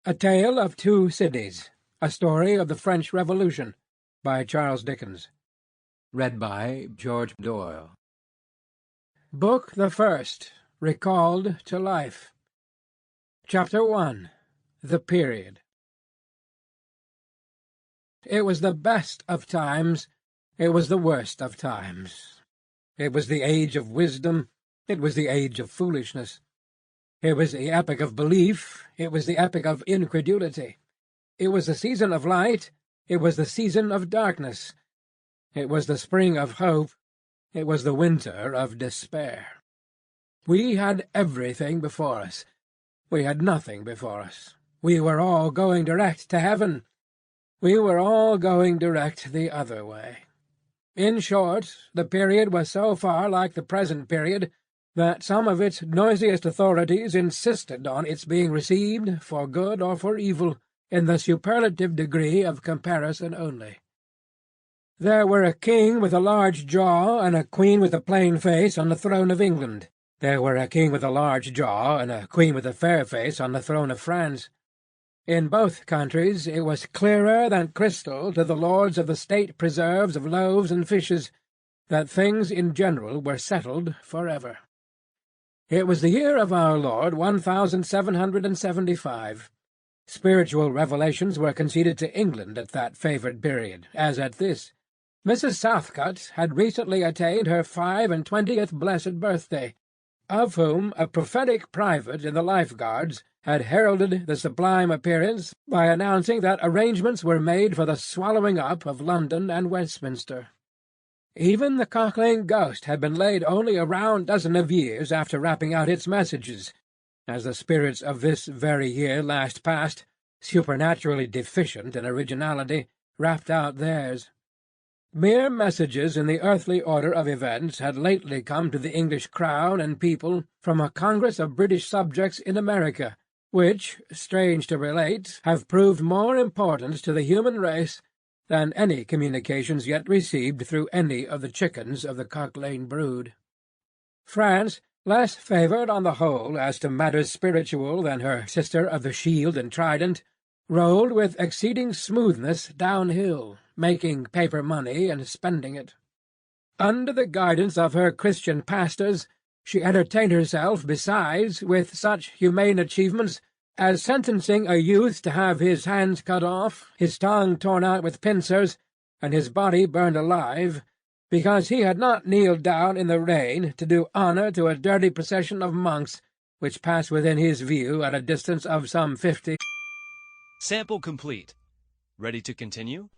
A Tale of Two Sydneys, A Story of the French Revolution, by Charles Dickens. Read by George Doyle. Book the First, Recalled to Life. Chapter 1. The Period. It was the best of times, it was the worst of times. It was the age of wisdom, it was the age of foolishness. It was the epoch of belief, it was the epoch of incredulity. It was the season of light, it was the season of darkness. It was the spring of hope, it was the winter of despair. We had everything before us. We had nothing before us. We were all going direct to heaven. We were all going direct the other way. In short, the period was so far like the present period that some of its noisiest authorities insisted on its being received, for good or for evil, in the superlative degree of comparison only. There were a king with a large jaw and a queen with a plain face on the throne of England. There were a king with a large jaw and a queen with a fair face on the throne of France. In both countries it was clearer than crystal to the lords of the state preserves of loaves and fishes that things in general were settled forever. It was the year of our Lord 1775. Spiritual revelations were conceded to England at that favoured period, as at this. Mrs. Southcott had recently attained her 25th blessed birthday, of whom a prophetic private in the Life Guards had heralded the sublime appearance by announcing that arrangements were made for the swallowing up of London and Westminster. Even the Cock Lane ghost had been laid only a round dozen of years after rapping out its messages, as the spirits of this very year last past, supernaturally deficient in originality, rapped out theirs. Mere messages in the earthly order of events had lately come to the English crown and people from a Congress of British subjects in America, which, strange to relate, have proved more important to the human race than any communications yet received through any of the chickens of the Cock Lane brood. France, less favoured on the whole as to matters spiritual than her sister of the Shield and Trident, rolled with exceeding smoothness downhill, making paper money and spending it. Under the guidance of her Christian pastors, she entertained herself, besides, with such humane achievements as sentencing a youth to have his hands cut off, his tongue torn out with pincers, and his body burned alive, because he had not kneeled down in the rain to do honour to a dirty procession of monks which passed within his view at a distance of some 50. Sample complete. Ready to continue?